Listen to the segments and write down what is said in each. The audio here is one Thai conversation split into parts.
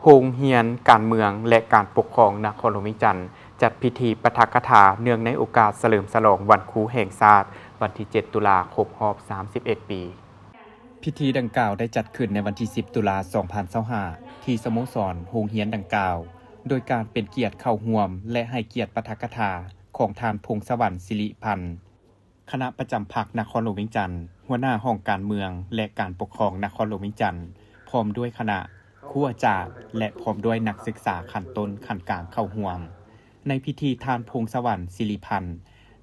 โรงเรียนการเมืองและการปกครองนครหลวงวิจันทร์จัดพิธีปาฐกถาเนื่องในโอกาสเฉลิมฉลองวันครูแห่งชาติวันที่ 7 ตุลาคมรอบ 31 ปี พิธีดังกล่าวได้จัดขึ้นในวันที่ 10 ตุลา 2025 ที่สโมสรโรงเรียนดังกล่าว โดยการเป็นเกียรติเข้าร่วมและให้เกียรติปาฐกถาของท่านพงษ์สวรรค์สิริพันธ์คณะประจำพรรคนครหลวงวิจันทร์หัวหน้าห้องการเมืองและการปกครองนครหลวงวิจันทร์พร้อมด้วยคณะครูอาจารย์และพร้อมด้วยนักศึกษาขั้นต้นขั้นกลางเข้าร่วมในพิธีท่านพงษ์สวรรค์สิริพันธ์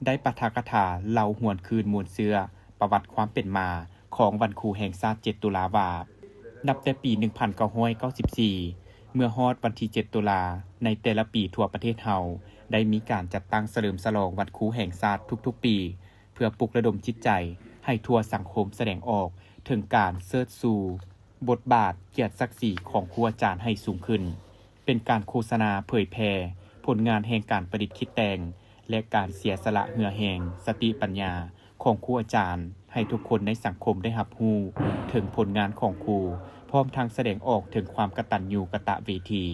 ได้ปาฐกถาเล่าหวนคืนมูลเชื้อประวัติความเป็นมาของวันครูแห่งชาติ 7 ตุลาว่านับแต่ปี 1994 เมื่อฮอดวันที่ 7 ตุลาในแต่ละปีทั่วประเทศเฮาได้มีการจัดตั้งเฉลิมฉลองวันครูแห่งชาติทุกๆปีเพื่อปลุกระดมจิตใจให้ทั่วสังคมแสดงออกถึงการเชิดชูบทบาทเกียรติศักดิ์ศรีของครูอาจารย์ให้สูงขึ้นเป็นการโฆษณาเผยแพร่ผลงานแห่งการประดิษฐ์คิดแต่งและการเสียสละเหือแห่งสติปัญญาของครูอาจารย์ให้ทุกคนในสังคมได้รับรู้ถึงผลงานของครูพร้อมทั้งแสดงออกถึงความกตัญญูกตเวที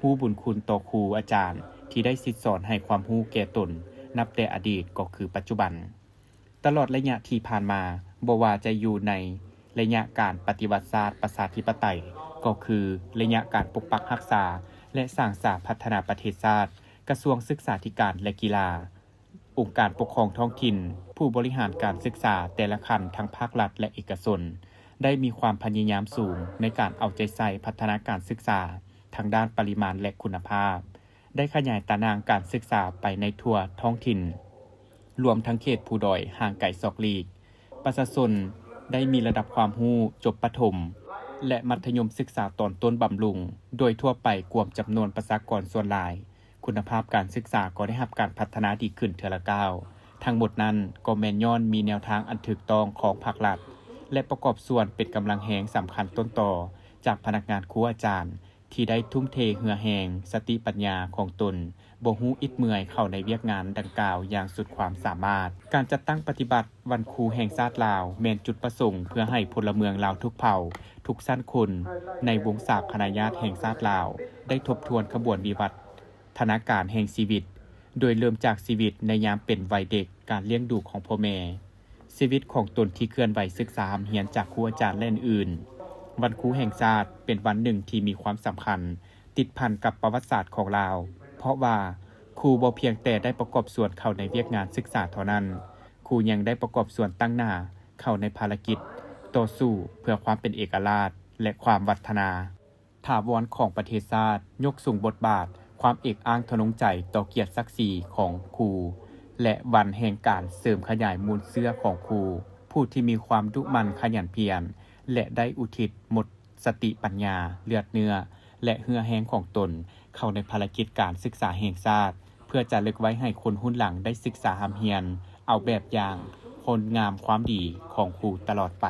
รู้บุญคุณต่อครูอาจารย์ที่ได้สิทธิสอนให้ความรู้แก่ตนนับแต่อดีตก็คือปัจจุบันตลอดระยะที่ผ่านมาบ่ว่าจะอยู่ในระยะการปฏิวัติศาสตร์ประชาธิปไตยก็คือระยะการปกปักรักษาและสร้างสรรค์พัฒนาประเทศชาติกระทรวงศึกษาธิการและกีฬาองค์การปกครองท้องถิ่นผู้บริหารการศึกษาแต่ละขั้นทั้งภาครัฐและเอกชนได้มีความพยายามสูงในการเอาใจใส่พัฒนาการศึกษาทางด้านปริมาณและคุณภาพได้ขยายตารางการศึกษาไปในทั่วท้องถิ่นรวมทั้งเขตผู้ด้อยห่างไกลศอกลีกประชาชนได้มีระดับความรู้จบประถมและมัธยมศึกษาตอนต้นบำรุงโดยทั่วไปกวมจำนวนประชากรส่วนหลายคุณภาพการศึกษาก็ได้รับการพัฒนาดีขึ้นเทื่อละก้าวทั้งหมดนั้นก็แม่นย้อนมีแนวทางอันถูกต้องของภาครัฐและประกอบส่วนเป็นกำลังแหงสำคัญต้นต่อจากพนักงานครูอาจารย์ที่ได้ทุ่มเทเหือแหงสติปัญญาของตนบ่ฮู้อิดเมื่อยเข้าในเวียกงานดังกล่าวอย่างสุดความสามารถการจัดตั้งปฏิบัติวันครูแห่งชาติลาวแม่นจุดประสงค์เพื่อให้พลเมืองลาวทุกเผ่าทุกชั้นคนในวงศาคณะญาติแห่งชาติลาวได้ทบทวนขบวนวิวัฒนาการแห่งชีวิตโดยเริ่มจากชีวิตในยามเป็นวัยเด็กการเลี้ยงดูของพ่อแม่ชีวิตของตนที่เคลื่อนไหวศึกษาเรียนจากครูอาจารย์และอื่นๆวันครูแห่งชาติเป็นวันหนึ่งที่มีความสำคัญติดพันกับประวัติศาสตร์ของลาวเพราะว่าครูบ่เพียงแต่ได้ประกอบส่วนเข้าในเวียกงานศึกษาเท่านั้นครูยังได้ประกอบส่วนตั้งหน้าเข้าในภารกิจต่อสู้เพื่อความเป็นเอกราชและความวัฒนาถาวรของประเทศชาติยกสูงบทบาทความเอกอ้างทะนงใจต่อเกียรติศักดิ์ศรีของครูและวันแห่งการเสริมขยายมูลเสื้อของครูผู้ที่มีความดุมั่นขยันเพียรและได้อุทิศหมดสติปัญญาเลือดเนื้อและเหือแห้งของตนเข้าในภารกิจการศึกษาแห่งชาติเพื่อจะลึกไว้ให้คนรุ่นหลังได้ศึกษาหำเฮียนเอาแบบอย่างคนงามความดีของครูตลอดไป